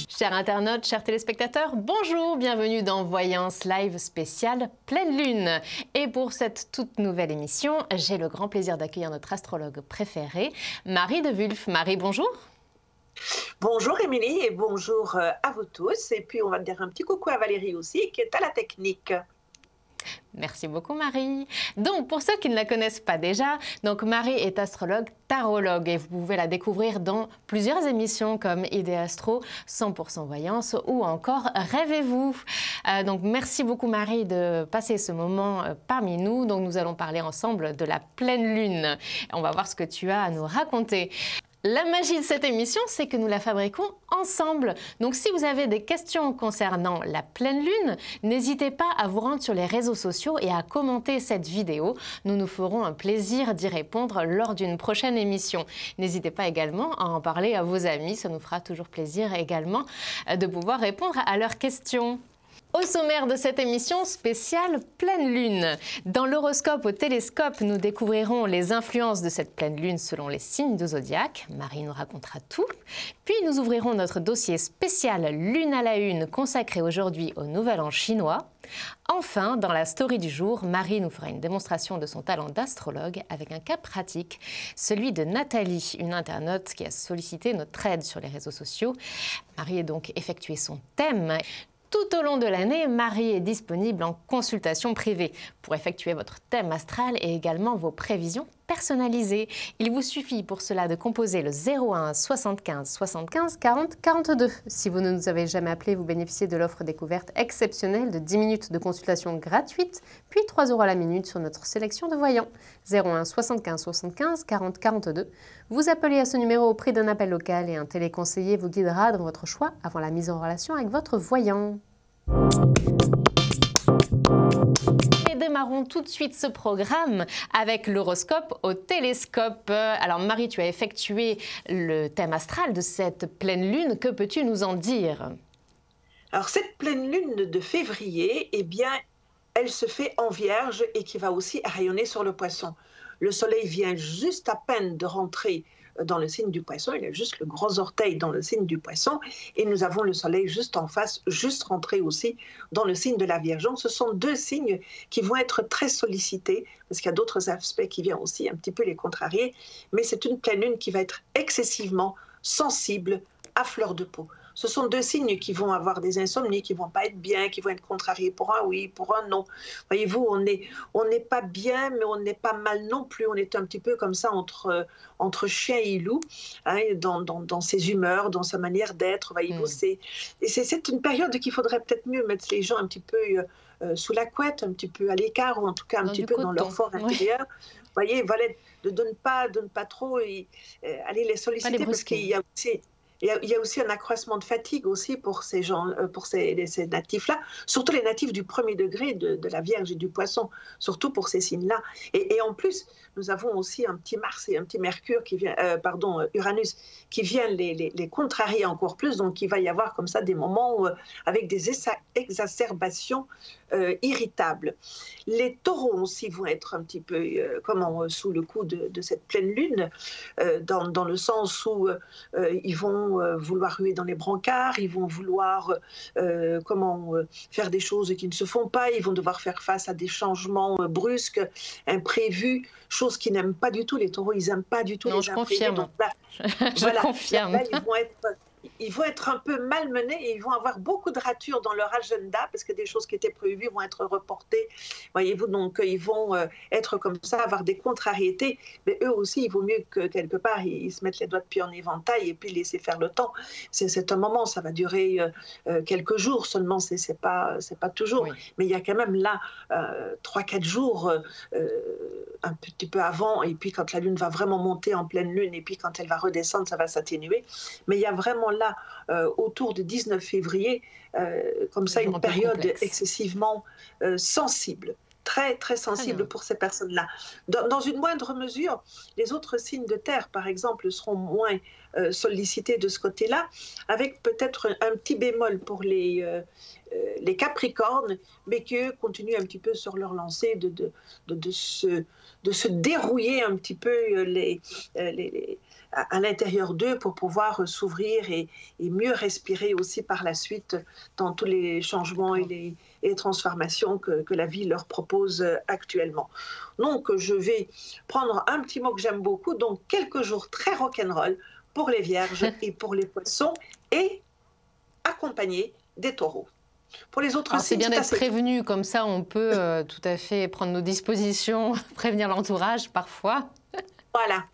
Chers internautes, chers téléspectateurs, bonjour, bienvenue dans Voyance Live spéciale Pleine Lune. Et pour cette toute nouvelle émission, j'ai le grand plaisir d'accueillir notre astrologue préférée, Marie de Wulf. Marie, bonjour. Bonjour Émilie et bonjour à vous tous. Et puis on va dire un petit coucou à Valérie aussi qui est à la technique. Merci beaucoup Marie. Donc pour ceux qui ne la connaissent pas déjà, donc Marie est astrologue tarologue et vous pouvez la découvrir dans plusieurs émissions comme Idée Astro, 100% Voyance ou encore Rêvez-vous. Donc merci beaucoup Marie de passer ce moment parmi nous. Donc nous allons parler ensemble de la pleine lune. On va voir ce que tu as à nous raconter. La magie de cette émission, c'est que nous la fabriquons ensemble. Donc si vous avez des questions concernant la pleine lune, n'hésitez pas à vous rendre sur les réseaux sociaux et à commenter cette vidéo. Nous nous ferons un plaisir d'y répondre lors d'une prochaine émission. N'hésitez pas également à en parler à vos amis, ça nous fera toujours plaisir également de pouvoir répondre à leurs questions. Au sommaire de cette émission spéciale pleine lune, dans l'horoscope au télescope, nous découvrirons les influences de cette pleine lune selon les signes du zodiaque. Marie nous racontera tout. Puis nous ouvrirons notre dossier spécial Lune à la Une consacré aujourd'hui au Nouvel An chinois. Enfin, dans la story du jour, Marie nous fera une démonstration de son talent d'astrologue avec un cas pratique, celui de Nathalie, une internaute qui a sollicité notre aide sur les réseaux sociaux. Marie a donc effectué son thème. Tout au long de l'année, Marie est disponible en consultation privée pour effectuer votre thème astral et également vos prévisions personnalisées. Il vous suffit pour cela de composer le 01 75 75 40 42. Si vous ne nous avez jamais appelé, vous bénéficiez de l'offre découverte exceptionnelle de 10 minutes de consultation gratuite, puis 3 € à la minute sur notre sélection de voyants. 01 75 75 40 42. Vous appelez à ce numéro au prix d'un appel local et un téléconseiller vous guidera dans votre choix avant la mise en relation avec votre voyant. Et démarrons tout de suite ce programme avec l'horoscope au télescope. Alors Marie, tu as effectué le thème astral de cette pleine lune. Que peux-tu nous en dire? Alors cette pleine lune de février, eh bien, elle se fait en Vierge et qui va aussi rayonner sur le Poisson. Le soleil vient juste à peine de rentrer dans le signe du Poisson, il a juste le gros orteil dans le signe du Poisson, et nous avons le soleil juste en face, juste rentré aussi dans le signe de la Vierge. Donc ce sont deux signes qui vont être très sollicités, parce qu'il y a d'autres aspects qui viennent aussi un petit peu les contrarier, mais c'est une pleine lune qui va être excessivement sensible à fleur de peau. Ce sont deux signes qui vont avoir des insomnies, qui ne vont pas être bien, qui vont être contrariés pour un oui, pour un non. Voyez-vous, on n'est pas bien, mais on n'est pas mal non plus. On est un petit peu comme ça entre chien et loup, hein, dans ses humeurs, dans sa manière d'être. Voyez-vous, c'est une période qu'il faudrait peut-être mieux mettre les gens un petit peu sous la couette, un petit peu à l'écart, ou en tout cas un petit peu dans leur fort intérieur. Vous voyez, voilà, de ne pas trop aller les solliciter, parce qu'il y a aussi... Il y a aussi un accroissement de fatigue aussi pour ces gens, pour ces natifs-là, surtout les natifs du premier degré de la Vierge et du Poisson, surtout pour ces signes-là. Et en plus, nous avons aussi un petit Mars et un petit Mercure qui vient, Uranus, qui viennent les contrarier encore plus. Donc, il va y avoir comme ça des moments avec des exacerbations irritables. Les taureaux aussi vont être un petit peu sous le coup de cette pleine lune, dans le sens où ils vont vouloir ruer dans les brancards, ils vont vouloir faire des choses qui ne se font pas, ils vont devoir faire face à des changements brusques, imprévus, choses qu'ils n'aiment pas du tout. Les taureaux, ils n'aiment pas du tout les imprévus. Confirme. Donc là, je confirme. Là, ils vont être un peu malmenés et ils vont avoir beaucoup de ratures dans leur agenda parce que des choses qui étaient prévues vont être reportées. Voyez-vous, donc ils vont être comme ça, avoir des contrariétés. Mais eux aussi, il vaut mieux que quelque part, ils se mettent les doigts de pied en éventail et puis laisser faire le temps. C'est un moment, ça va durer quelques jours seulement, c'est pas toujours. Oui. Mais il y a quand même là 3-4 jours, un petit peu avant, et puis quand la lune va vraiment monter en pleine lune, et puis quand elle va redescendre, ça va s'atténuer. Mais il y a vraiment là, autour du 19 février, comme ça, une période excessivement sensible. Très, très sensible pour ces personnes-là. Dans une moindre mesure, les autres signes de terre, par exemple, seront moins sollicités de ce côté-là, avec peut-être un petit bémol pour les les Capricornes, mais qu'eux continuent un petit peu sur leur lancée de se dérouiller un petit peu à l'intérieur d'eux pour pouvoir s'ouvrir et mieux respirer aussi par la suite dans tous les changements et les transformations que la vie leur propose actuellement. Donc, je vais prendre un petit mot que j'aime beaucoup, donc quelques jours très rock'n'roll pour les Vierges et pour les Poissons, et accompagnés des Taureaux. Pour les autres, c'est bien d'être prévenu, comme ça on peut tout à fait prendre nos dispositions, prévenir l'entourage parfois. Voilà.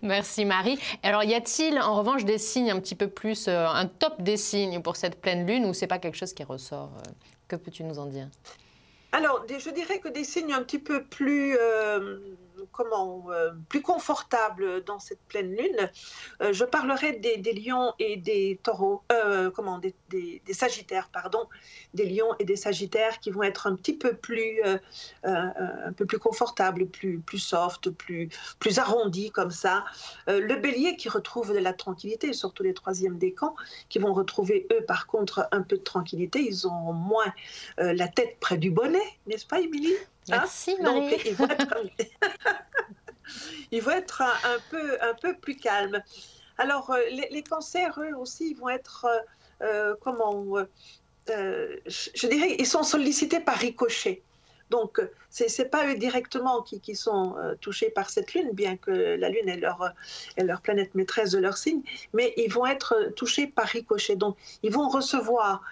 Merci Marie. Alors y a-t-il en revanche des signes un petit peu plus, un top des signes pour cette pleine lune, ou c'est pas quelque chose qui ressort? Que peux-tu nous en dire? Alors, je dirais que des signes un petit peu plus, plus confortables dans cette pleine lune, je parlerai des lions et des taureaux, des sagittaires, pardon, des lions et des sagittaires qui vont être un peu plus confortables, plus soft, plus arrondis comme ça. Le bélier qui retrouve de la tranquillité, surtout les troisièmes décans, qui vont retrouver, eux, par contre, un peu de tranquillité. Ils ont moins la tête près du bonnet, n'est-ce pas, Émilie? Merci, Marie. Donc, ils vont être un peu plus calmes. Alors, les cancers, eux aussi, vont être, je dirais, ils sont sollicités par ricochet. Donc, ce n'est pas eux directement qui sont touchés par cette lune, bien que la lune est leur planète maîtresse de leur signe, mais ils vont être touchés par ricochet. Donc, ils vont recevoir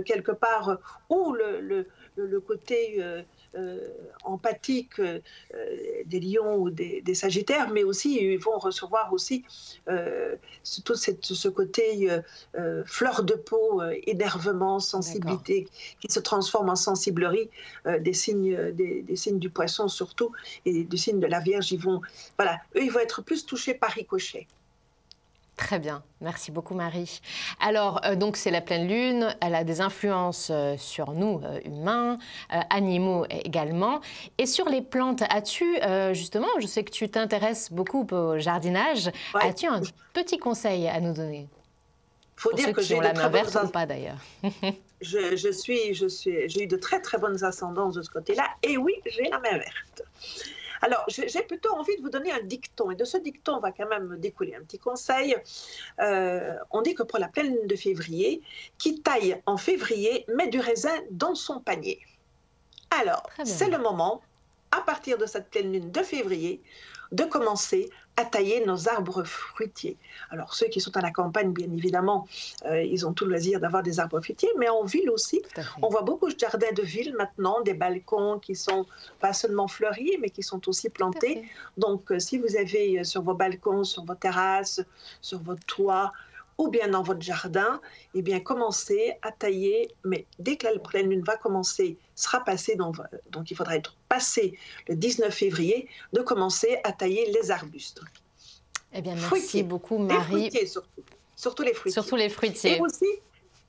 quelque part ou le côté empathique des lions ou des sagittaires, mais aussi ils vont recevoir aussi tout ce côté fleur de peau, énervement, sensibilité, qui se transforme en sensiblerie des signes du poisson surtout, et du signe de la Vierge. Voilà, eux, ils vont être plus touchés par ricochet. Très bien, merci beaucoup Marie. Alors, donc c'est la pleine lune, elle a des influences sur nous, humains, animaux également. Et sur les plantes, as-tu, justement, je sais que tu t'intéresses beaucoup au jardinage, ouais. As-tu un petit conseil à nous donner? Faut dire que j'ai la main verte ou pas d'ailleurs. J'ai eu de très très bonnes ascendances de ce côté-là, et oui, j'ai la main verte. Alors, j'ai plutôt envie de vous donner un dicton, et de ce dicton, on va quand même découler un petit conseil. On dit que pour la pleine lune de février, qui taille en février met du raisin dans son panier. Alors, c'est le moment, à partir de cette pleine lune de février, de commencer à tailler nos arbres fruitiers. Alors, ceux qui sont à la campagne, bien évidemment, ils ont tout le loisir d'avoir des arbres fruitiers, mais en ville aussi, on voit beaucoup de jardins de ville maintenant, des balcons qui sont pas seulement fleuris, mais qui sont aussi plantés. Donc, si vous avez sur vos balcons, sur vos terrasses, sur votre toit, ou bien dans votre jardin, eh bien, commencez à tailler, mais dès que la pleine lune va commencer, sera passée, donc il faudra être passé le 19 février, de commencer à tailler les arbustes. Eh bien, merci beaucoup, Marie. Les fruitiers, surtout les fruitiers. Surtout les fruitiers.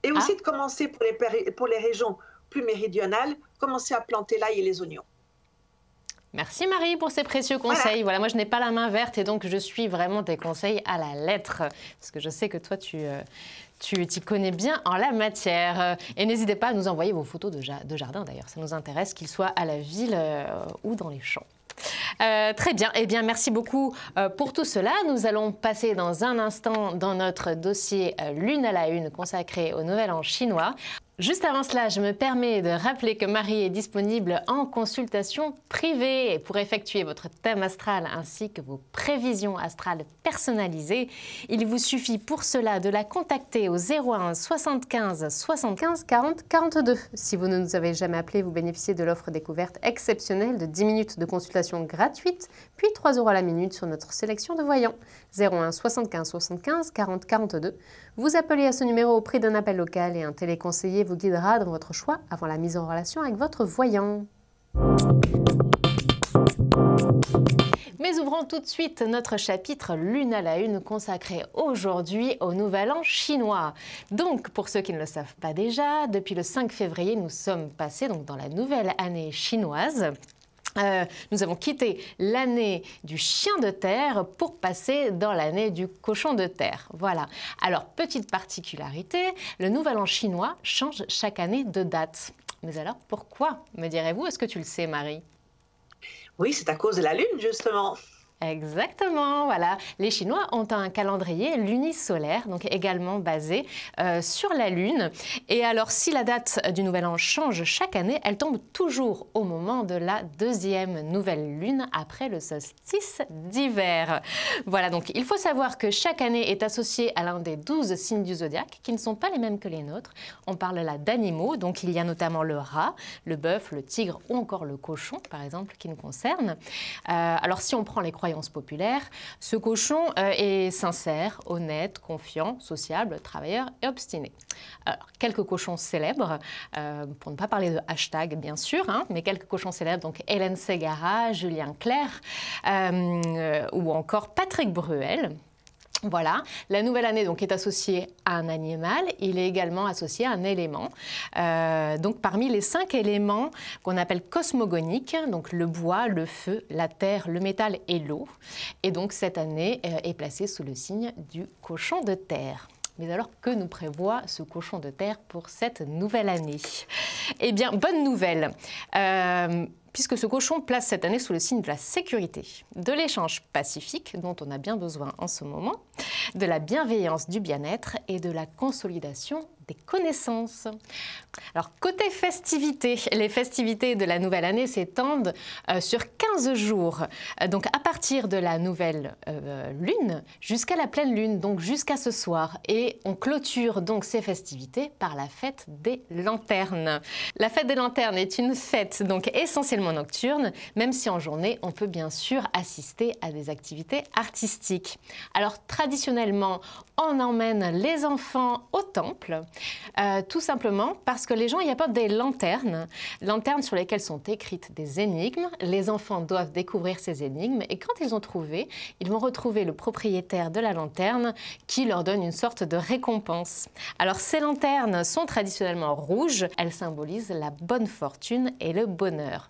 Et aussi de commencer pour les régions plus méridionales, commencer à planter l'ail et les oignons. Merci Marie pour ces précieux conseils. Voilà, moi je n'ai pas la main verte et donc je suis vraiment tes conseils à la lettre. Parce que je sais que toi tu t'y connais bien en la matière. Et n'hésitez pas à nous envoyer vos photos de jardin d'ailleurs. Ça nous intéresse, qu'ils soient à la ville ou dans les champs. Très bien, eh bien merci beaucoup pour tout cela. Nous allons passer dans un instant dans notre dossier Lune à la Une consacré au Nouvel An chinois. Juste avant cela, je me permets de rappeler que Marie est disponible en consultation privée et pour effectuer votre thème astral ainsi que vos prévisions astrales personnalisées. Il vous suffit pour cela de la contacter au 01 75 75 40 42. Si vous ne nous avez jamais appelé, vous bénéficiez de l'offre découverte exceptionnelle de 10 minutes de consultation gratuite, puis 3 € à la minute sur notre sélection de voyants. 01 75 75 40 42. Vous appelez à ce numéro au prix d'un appel local et un téléconseiller vous guidera dans votre choix avant la mise en relation avec votre voyant. Mais ouvrons tout de suite notre chapitre Lune à la Une consacré aujourd'hui au Nouvel An chinois. Donc, pour ceux qui ne le savent pas déjà, depuis le 5 février, nous sommes passés donc dans la nouvelle année chinoise. Nous avons quitté l'année du chien de terre pour passer dans l'année du cochon de terre. Voilà. Alors, petite particularité, le nouvel an chinois change chaque année de date. Mais alors, pourquoi, me direz-vous? Est-ce que tu le sais, Marie? Oui, c'est à cause de la Lune, justement. Exactement, voilà. Les Chinois ont un calendrier lunisolaire, donc également basé sur la Lune. Et alors, si la date du Nouvel An change chaque année, elle tombe toujours au moment de la deuxième nouvelle lune après le solstice d'hiver. Voilà, donc il faut savoir que chaque année est associée à l'un des 12 signes du zodiaque, qui ne sont pas les mêmes que les nôtres. On parle là d'animaux, donc il y a notamment le rat, le bœuf, le tigre ou encore le cochon, par exemple, qui nous concernent. Alors, si on prend les croyances populaires, ce cochon est sincère, honnête, confiant, sociable, travailleur et obstiné. Alors, quelques cochons célèbres, pour ne pas parler de hashtag bien sûr, hein, mais quelques cochons célèbres, donc Hélène Ségara, Julien Clerc ou encore Patrick Bruel. Voilà, la nouvelle année donc, est associée à un animal, il est également associé à un élément. Donc parmi les 5 éléments qu'on appelle cosmogoniques, donc le bois, le feu, la terre, le métal et l'eau. Et donc cette année est placée sous le signe du cochon de terre. Mais alors, que nous prévoit ce cochon de terre pour cette nouvelle année? Eh bien, bonne nouvelle, puisque ce cochon place cette année sous le signe de la sécurité, de l'échange pacifique, dont on a bien besoin en ce moment, de la bienveillance, du bien-être et de la consolidation des connaissances. Alors, côté festivités, les festivités de la nouvelle année s'étendent sur 15 jours. Donc, à partir de la nouvelle lune jusqu'à la pleine lune, donc jusqu'à ce soir. Et on clôture donc ces festivités par la fête des lanternes. La fête des lanternes est une fête donc essentiellement nocturne, même si en journée, on peut bien sûr assister à des activités artistiques. Alors, traditionnellement, on emmène les enfants au temple, tout simplement parce que les gens y apportent des lanternes sur lesquelles sont écrites des énigmes. Les enfants doivent découvrir ces énigmes et quand ils ont trouvé, ils vont retrouver le propriétaire de la lanterne qui leur donne une sorte de récompense. Alors ces lanternes sont traditionnellement rouges, elles symbolisent la bonne fortune et le bonheur.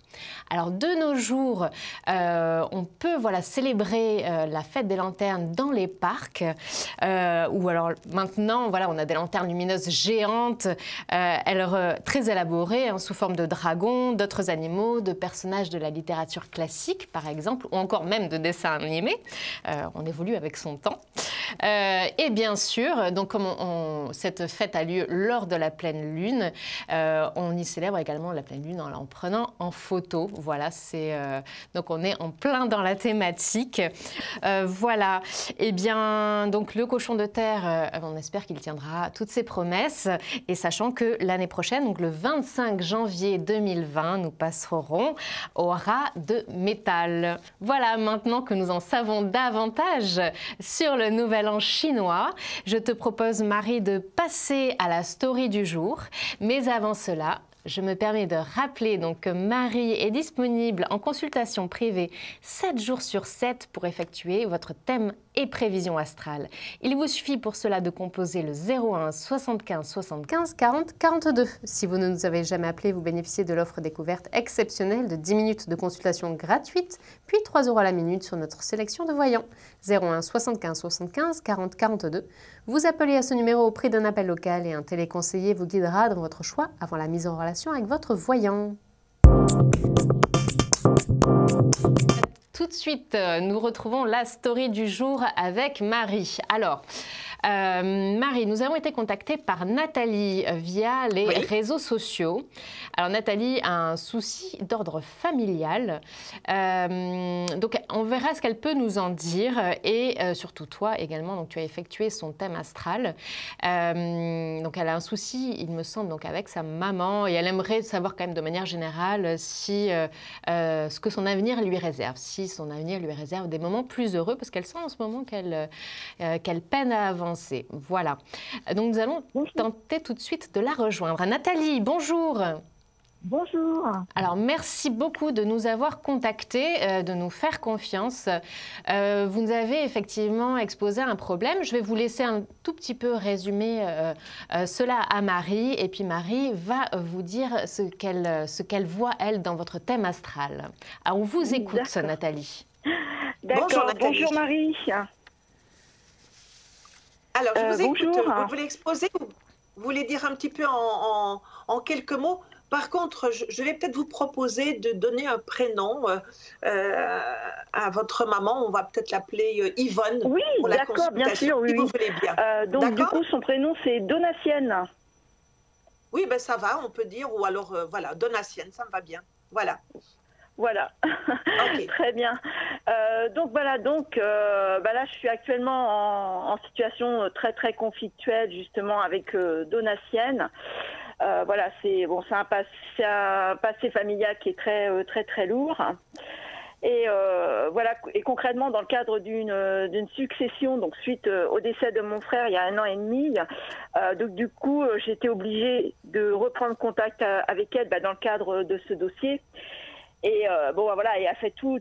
Alors de nos jours, on peut célébrer la fête des lanternes dans les parcs, ou alors maintenant, on a des lanternes lumineuses géantes, très élaborées, sous forme de dragons, d'autres animaux, de personnages de la littérature classique, par exemple, ou encore même de dessins animés. On évolue avec son temps. Et bien sûr, donc comme cette fête a lieu lors de la pleine lune, on y célèbre également la pleine lune en prenant en photo. Voilà, donc on est en plein dans la thématique. Voilà. Et bien, donc le cochon de terre, on espère qu'il tiendra toutes ses promesses. Et sachant que l'année prochaine, donc le 25 janvier 2020, nous passerons au rat de métal. Voilà, maintenant que nous en savons davantage sur le nouvel an chinois, je te propose, Marie, de passer à la story du jour. Mais avant cela, je me permets de rappeler donc que Marie est disponible en consultation privée 7 jours sur 7 pour effectuer votre thème et prévision astrale. Il vous suffit pour cela de composer le 01 75 75 40 42. Si vous ne nous avez jamais appelé, vous bénéficiez de l'offre découverte exceptionnelle de 10 minutes de consultation gratuite, puis 3 € à la minute sur notre sélection de voyants. 01 75 75 40 42. Vous appelez à ce numéro au prix d'un appel local et un téléconseiller vous guidera dans votre choix avant la mise en relation avec votre voyant. Tout de suite, nous retrouvons la story du jour avec Marie. Alors, Marie, nous avons été contactés par Nathalie via les réseaux sociaux. Alors Nathalie a un souci d'ordre familial. Donc on verra ce qu'elle peut nous en dire. Et surtout toi également, donc tu as effectué son thème astral. Donc elle a un souci, il me semble, donc avec sa maman. Et elle aimerait savoir quand même de manière générale si, ce que son avenir lui réserve. Si son avenir lui réserve des moments plus heureux, parce qu'elle sent en ce moment qu'elle peine à avancer. Voilà. Donc nous allons tenter tout de suite de la rejoindre. Nathalie, bonjour. Bonjour. Alors, merci beaucoup de nous avoir contactés, de nous faire confiance. Vous nous avez effectivement exposé un problème. Je vais vous laisser un tout petit peu résumer cela à Marie. Et puis Marie va vous dire ce qu'elle voit, elle, dans votre thème astral. Alors, on vous écoute, Nathalie. D'accord. Nathalie. Bonjour Marie. Alors, je vous écoute. Bonjour. Vous voulez exposer? Vous voulez dire un petit peu en quelques mots? Par contre, je vais peut-être vous proposer de donner un prénom à votre maman. On va peut-être l'appeler Yvonne. Oui, pour la d'accord, bien consultation, sûr, oui. si vous voulez bien. Donc du D'accord? coup, son prénom c'est Donatienne. Oui, ben ça va, on peut dire. Ou alors, voilà, Donatienne, ça me va bien. Voilà. Voilà. Ok. Très bien. Donc voilà, là je suis actuellement en situation très très conflictuelle justement avec Donatienne. Voilà, c'est un passé familial qui est très lourd. Et voilà, et concrètement dans le cadre d'une succession, donc suite au décès de mon frère il y a 1 an et demi, donc du coup j'ai été obligée de reprendre contact avec elle dans le cadre de ce dossier. Et voilà, et elle a fait tout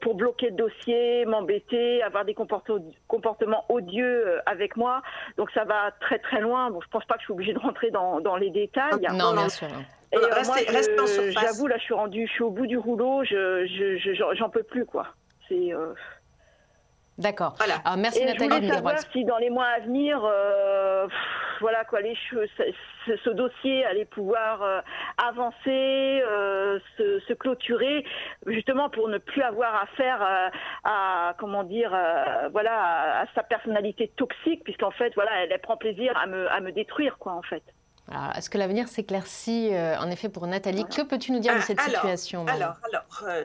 pour bloquer le dossier, m'embêter, avoir des comportements odieux avec moi. Donc ça va très loin. Bon, je pense pas que je suis obligée de rentrer dans les détails. Non, bien sûr. Et Restez en surface. j'avoue, là, je suis au bout du rouleau. J'en peux plus, quoi. C'est D'accord. Voilà. Alors, merci et Nathalie je de voulais nous savoir avoir si dans les mois à venir, voilà quoi, ce dossier allait pouvoir avancer, se clôturer, justement pour ne plus avoir affaire à comment dire, voilà, à sa personnalité toxique, puisqu'en fait, voilà, elle prend plaisir à me détruire, quoi, en fait. Alors, est-ce que l'avenir s'éclaircit en effet pour Nathalie? Voilà. Que peux-tu nous dire de cette situation, Marie?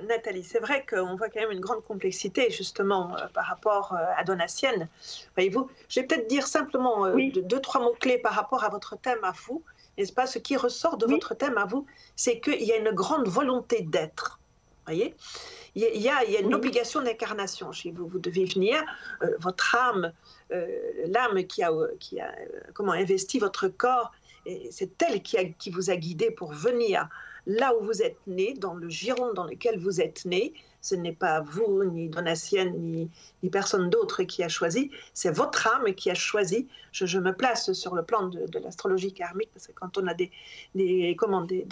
Nathalie, c'est vrai qu'on voit quand même une grande complexité justement par rapport à Donatienne. Voyez-vous, je vais peut-être dire simplement Oui. 2-3 mots-clés par rapport à votre thème à vous. N'est-ce pas? Ce qui ressort de Oui. votre thème à vous, c'est qu'il y a une grande volonté d'être. Voyez, il y a une Oui. obligation d'incarnation chez vous. Vous devez venir, votre âme, l'âme qui a investi votre corps, c'est elle qui vous a guidé pour venir là où vous êtes né, dans le giron dans lequel vous êtes né. Ce n'est pas vous, ni Donatienne, ni personne d'autre qui a choisi. C'est votre âme qui a choisi. Je me place sur le plan de l'astrologie karmique, parce que quand on a des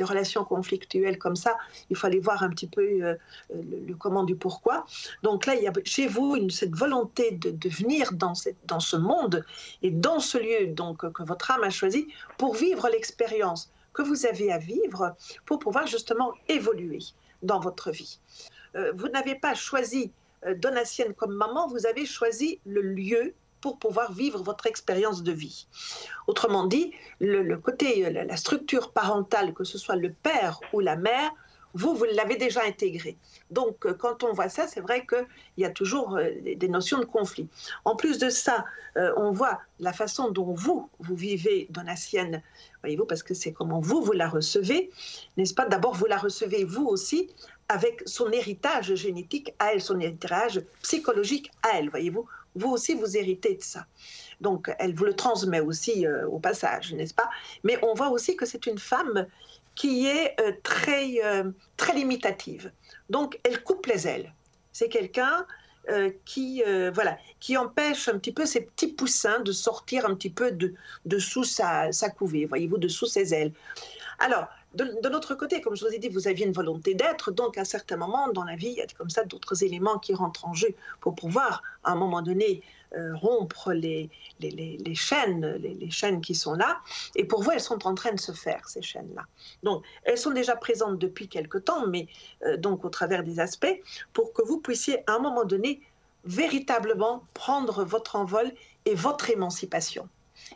relations conflictuelles comme ça, il faut aller voir un petit peu le comment du pourquoi. Donc là, il y a chez vous cette volonté de venir dans ce monde et dans ce lieu donc, que votre âme a choisi pour vivre l'expérience que vous avez à vivre pour pouvoir justement évoluer dans votre vie. Vous n'avez pas choisi Donatienne comme maman, vous avez choisi le lieu pour pouvoir vivre votre expérience de vie. Autrement dit, le côté, la structure parentale, que ce soit le père ou la mère, vous l'avez déjà intégré. Donc, quand on voit ça, c'est vrai qu'il y a toujours des notions de conflit. En plus de ça, on voit la façon dont vous vivez Donatienne, voyez-vous, parce que c'est comment vous la recevez, n'est-ce pas? D'abord, vous la recevez vous aussi avec son héritage génétique à elle, son héritage psychologique à elle, voyez-vous. Vous aussi, vous héritez de ça. Donc, elle vous le transmet aussi au passage, n'est-ce pas? Mais on voit aussi que c'est une femme qui est très limitative. Donc, elle coupe les ailes. C'est quelqu'un qui empêche un petit peu ces petits poussins de sortir un petit peu de sous sa couvée, voyez-vous, de sous ses ailes. Alors, de l'autre côté, comme je vous ai dit, vous aviez une volonté d'être, donc à un certain moment dans la vie, il y a comme ça d'autres éléments qui rentrent en jeu pour pouvoir, à un moment donné, rompre les chaînes qui sont là. Et pour vous, elles sont en train de se faire, ces chaînes-là. Donc, elles sont déjà présentes depuis quelque temps, mais donc au travers des aspects, pour que vous puissiez, à un moment donné, véritablement prendre votre envol et votre émancipation.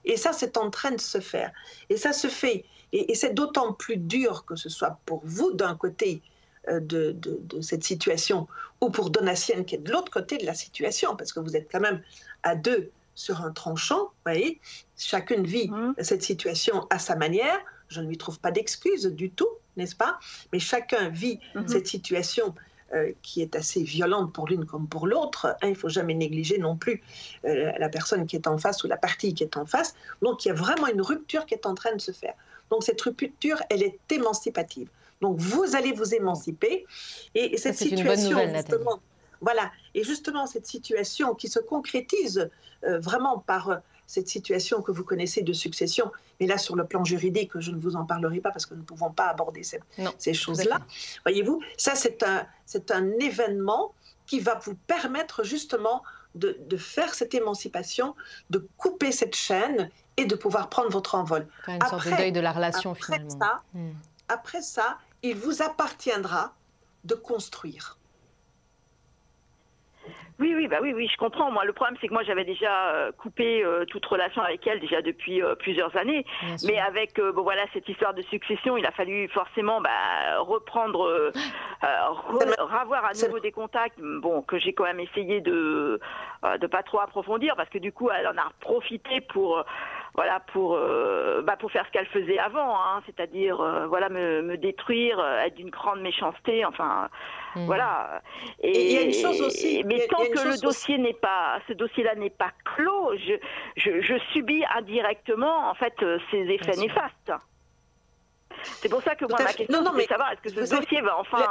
Et ça, c'est en train de se faire. Et ça se fait. Et c'est d'autant plus dur que ce soit pour vous, d'un côté de cette situation, ou pour Donatienne, qui est de l'autre côté de la situation, parce que vous êtes quand même à deux sur un tranchant, vous voyez, chacune vit cette situation à sa manière. Je ne lui trouve pas d'excuses du tout, n'est-ce pas? Mais chacun vit cette situation qui est assez violente pour l'une comme pour l'autre. Il ne faut jamais négliger non plus la personne qui est en face ou la partie qui est en face. Donc, il y a vraiment une rupture qui est en train de se faire. Donc cette rupture, elle est émancipative. Donc vous allez vous émanciper et cette situation, nouvelle, justement, voilà, et justement cette situation qui se concrétise vraiment par cette situation que vous connaissez de succession, mais là sur le plan juridique, je ne vous en parlerai pas parce que nous ne pouvons pas aborder ces choses-là. Voyez-vous, ça c'est un événement qui va vous permettre justement de faire cette émancipation, de couper cette chaîne et de pouvoir prendre votre envol. Une sorte de deuil de la relation finalement. Après ça, il vous appartiendra de construire. Oui, je comprends. Moi, le problème, c'est que moi, j'avais déjà coupé toute relation avec elle déjà depuis plusieurs années. Mais avec voilà, cette histoire de succession, il a fallu forcément reprendre, revoir à nouveau des contacts, bon, que j'ai quand même essayé de pas trop approfondir, parce que du coup, elle en a profité pour voilà, pour faire ce qu'elle faisait avant, hein, c'est-à-dire voilà, me détruire, être d'une grande méchanceté, enfin voilà. Et il y a une chose aussi. Mais tant que le dossier n'est pas, ce dossier-là n'est pas clos, je subis indirectement en fait ces effets néfastes. C'est pour ça que moi, ma question, c'est de savoir est-ce que ce dossier va enfin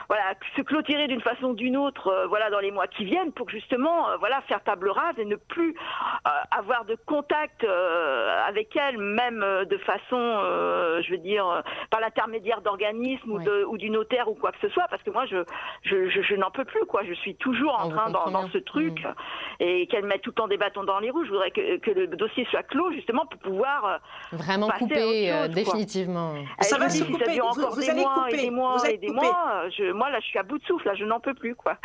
voilà, se clôturer d'une façon ou d'une autre voilà, dans les mois qui viennent pour justement voilà, faire table rase et ne plus avoir de contact avec elle, même de façon, je veux dire, par l'intermédiaire d'organismes ou du notaire ou quoi que ce soit, parce que moi, je n'en peux plus, quoi. Je suis toujours en train dans ce truc et qu'elle mette tout le temps des bâtons dans les roues. Je voudrais que le dossier soit clos, justement, pour pouvoir vraiment couper définitivement. Ça va se couper. Ça dure encore des mois et des mois et des mois. Moi, là, je suis à bout de souffle. Là, je n'en peux plus, quoi.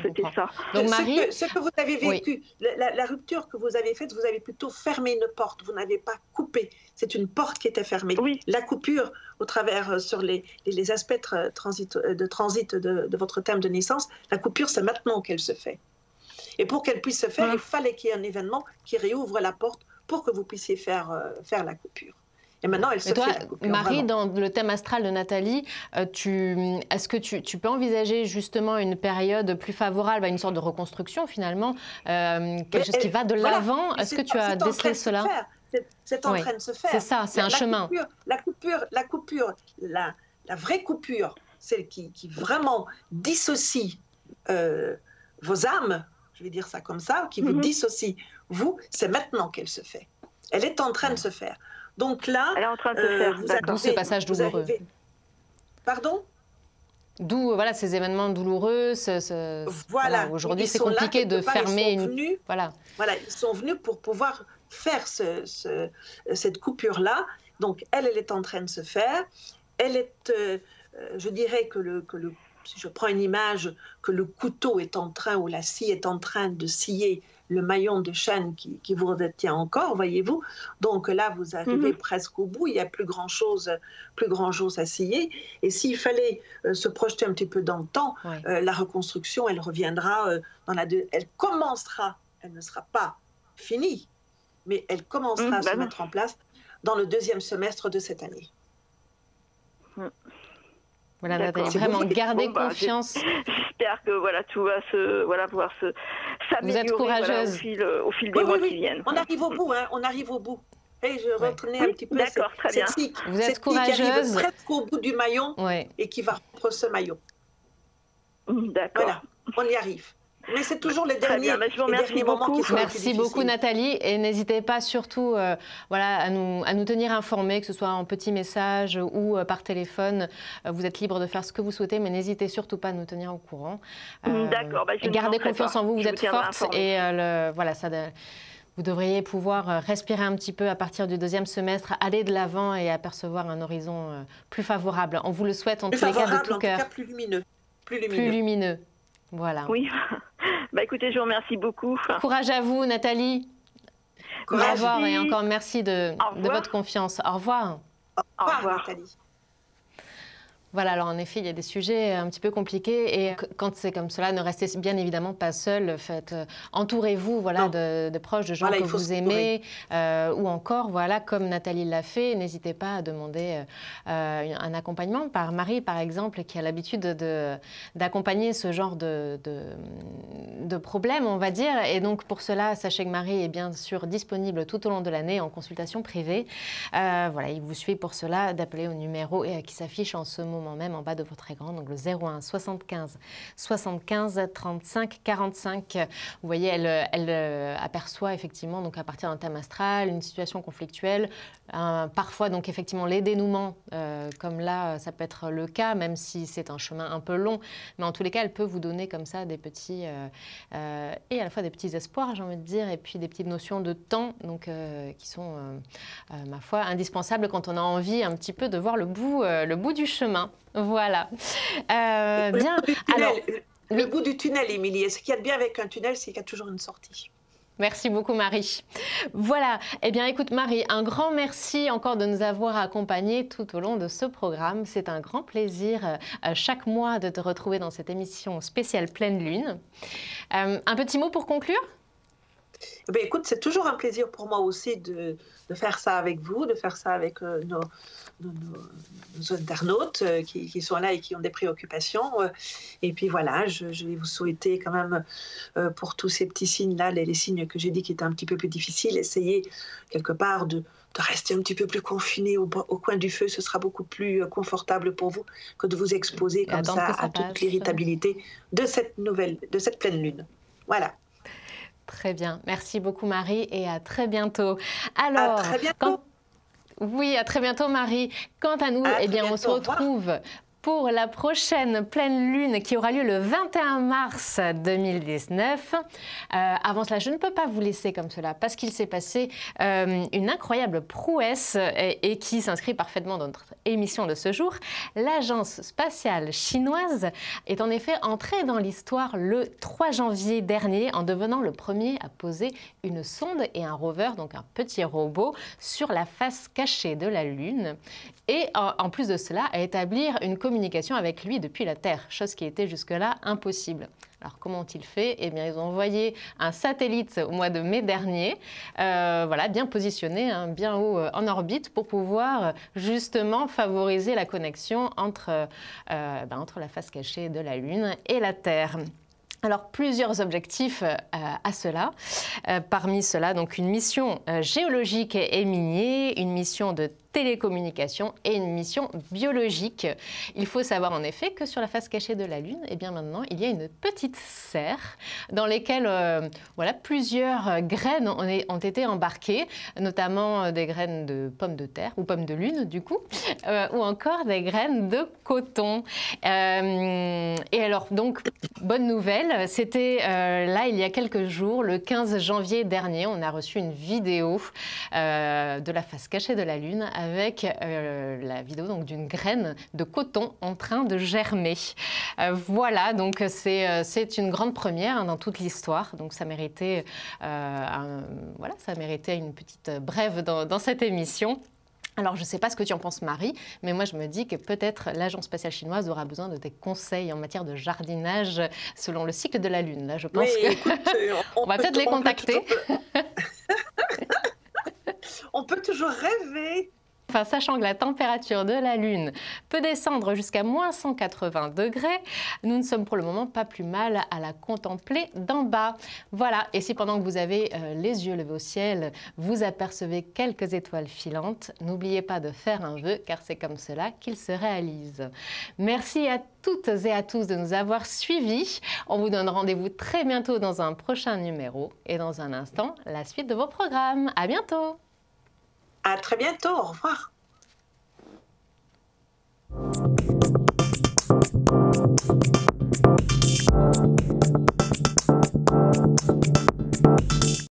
C'était ça. Donc, Marie, ce que vous avez vécu, la rupture que vous avez faite, vous avez plutôt fermé une porte. Vous n'avez pas coupé. C'est une porte qui était fermée. Oui. La coupure, au travers sur les aspects de transit de votre terme de naissance, la coupure, c'est maintenant qu'elle se fait. Et pour qu'elle puisse se faire, il fallait qu'il y ait un événement qui réouvre la porte pour que vous puissiez faire la coupure. Et maintenant, elle se fait la coupure, Marie, vraiment. dans le thème astral de Nathalie, est-ce que tu peux envisager justement une période plus favorable à une sorte de reconstruction finalement, quelque chose qui va de l'avant? Est-ce que tu as décelé cela? C'est en train de se faire. C'est ça, c'est un chemin. La vraie coupure, celle qui vraiment dissocie vos âmes, je vais dire ça comme ça, qui vous dissocie, vous, c'est maintenant qu'elle se fait. Elle est en train de se faire. Donc là, elle est en train de se faire. D'où ce passage douloureux. Pardon? D'où voilà, ces événements douloureux. Voilà, aujourd'hui, c'est compliqué de fermer une... Voilà, ils sont venus pour pouvoir faire cette coupure-là. Donc, elle est en train de se faire. Elle est, je dirais que si je prends une image, que le couteau est en train, ou la scie est en train de scier le maillon de chaîne qui vous retient encore, voyez-vous. Donc là, vous arrivez presque au bout, il n'y a plus grand-chose à scier. Et s'il fallait se projeter un petit peu dans le temps, la reconstruction, elle reviendra, elle commencera, elle ne sera pas finie, mais elle commencera à se mettre en place dans le deuxième semestre de cette année. Voilà, Nathalie, vraiment garder confiance. J'espère que voilà, tout va pouvoir s'améliorer. Vous êtes courageuse. Au fil des mois qui viennent. On arrive au bout, hein, on arrive au bout. Et je retournais un petit peu cette scie. Vous êtes courageuse. Qui arrive presque au bout du maillon et qui va rompre ce maillon. D'accord. Voilà, on y arrive. Mais c'est toujours les derniers moments qui sont Merci beaucoup Nathalie, et n'hésitez pas surtout voilà, à nous tenir informés, que ce soit en petit message ou par téléphone. Vous êtes libre de faire ce que vous souhaitez, mais n'hésitez surtout pas à nous tenir au courant. D'accord. Gardez confiance en vous, vous êtes forte et voilà, vous devriez pouvoir respirer un petit peu à partir du deuxième semestre, aller de l'avant et apercevoir un horizon plus favorable. On vous le souhaite en tous les cas de tout cœur. Plus lumineux. Plus lumineux. Voilà. Oui. Écoutez, je vous remercie beaucoup. Courage à vous, Nathalie. Au revoir et encore merci de votre confiance. Au revoir. Au revoir, Nathalie. Voilà, alors en effet, il y a des sujets un petit peu compliqués et quand c'est comme cela, ne restez bien évidemment pas seul. Entourez-vous voilà, de proches, de gens que vous aimez ou encore, voilà, comme Nathalie l'a fait, n'hésitez pas à demander un accompagnement par Marie, par exemple, qui a l'habitude d'accompagner ce genre de problème, on va dire. Et donc, pour cela, sachez que Marie est bien sûr disponible tout au long de l'année en consultation privée. Voilà, il vous suffit pour cela d'appeler au numéro qui s'affiche en ce moment même en bas de votre écran, donc le 01 75 75 35 45. Vous voyez, elle aperçoit effectivement, donc à partir d'un thème astral, une situation conflictuelle, parfois donc effectivement les dénouements, comme là ça peut être le cas, même si c'est un chemin un peu long, mais en tous les cas elle peut vous donner comme ça des petits et à la fois des petits espoirs, j'ai envie de dire, et puis des petites notions de temps, donc qui sont ma foi indispensables quand on a envie un petit peu de voir le bout du chemin. Voilà. Bien. Alors, le bout du tunnel, Émilie. Et ce qu'il y a de bien avec un tunnel, c'est qu'il y a toujours une sortie. Merci beaucoup, Marie. Voilà. Eh bien, écoute, Marie, un grand merci encore de nous avoir accompagnés tout au long de ce programme. C'est un grand plaisir chaque mois de te retrouver dans cette émission spéciale Pleine Lune. Un petit mot pour conclure ? Ben, écoute, c'est toujours un plaisir pour moi aussi de faire ça avec vous, de faire ça avec nos internautes qui sont là et qui ont des préoccupations. Et puis voilà, je vais vous souhaiter quand même, pour tous ces petits signes-là, les signes que j'ai dit qui étaient un petit peu plus difficiles, essayez quelque part de rester un petit peu plus confiné au coin du feu. Ce sera beaucoup plus confortable pour vous que de vous exposer comme ça à toute l'irritabilité de cette pleine lune. Voilà. Très bien. Merci beaucoup, Marie, et à très bientôt. Alors, à très bientôt. Oui, à très bientôt, Marie. Quant à nous, eh bien, on se retrouve pour la prochaine pleine lune qui aura lieu le 21 mars 2019. Avant cela, je ne peux pas vous laisser comme cela parce qu'il s'est passé une incroyable prouesse et qui s'inscrit parfaitement dans notre émission de ce jour. L'agence spatiale chinoise est en effet entrée dans l'histoire le 3 janvier dernier en devenant le premier à poser une sonde et un rover, donc un petit robot, sur la face cachée de la Lune. Et en plus de cela, à établir une communication avec lui depuis la Terre, chose qui était jusque-là impossible. Alors comment ont-ils fait ? Eh bien, ils ont envoyé un satellite au mois de mai dernier, voilà, bien positionné, bien haut en orbite, pour pouvoir justement favoriser la connexion entre la face cachée de la Lune et la Terre. Alors, plusieurs objectifs à cela. Parmi cela, donc une mission géologique et minier, une mission de télécommunication et une mission biologique. Il faut savoir en effet que sur la face cachée de la Lune, eh bien maintenant, il y a une petite serre dans laquelle voilà, plusieurs graines ont été embarquées, notamment des graines de pommes de terre, ou pommes de lune du coup, ou encore des graines de coton. Et alors donc, bonne nouvelle, c'était là il y a quelques jours, le 15 janvier dernier, on a reçu une vidéo de la face cachée de la Lune avec la vidéo donc d'une graine de coton en train de germer. Voilà, donc c'est une grande première dans toute l'histoire. Donc ça méritait, ça méritait une petite brève dans cette émission. Alors, je ne sais pas ce que tu en penses, Marie, mais moi, je me dis que peut-être l'Agence spatiale chinoise aura besoin de tes conseils en matière de jardinage selon le cycle de la Lune. Là, je pense on va peut-être les contacter. On peut toujours rêver. Enfin, sachant que la température de la Lune peut descendre jusqu'à moins 180 degrés, nous ne sommes pour le moment pas plus mal à la contempler d'en bas. Voilà, et si pendant que vous avez les yeux levés au ciel, vous apercevez quelques étoiles filantes, n'oubliez pas de faire un vœu, car c'est comme cela qu'il se réalise. Merci à toutes et à tous de nous avoir suivis. On vous donne rendez-vous très bientôt dans un prochain numéro. Et dans un instant, la suite de vos programmes. À bientôt! À très bientôt, au revoir.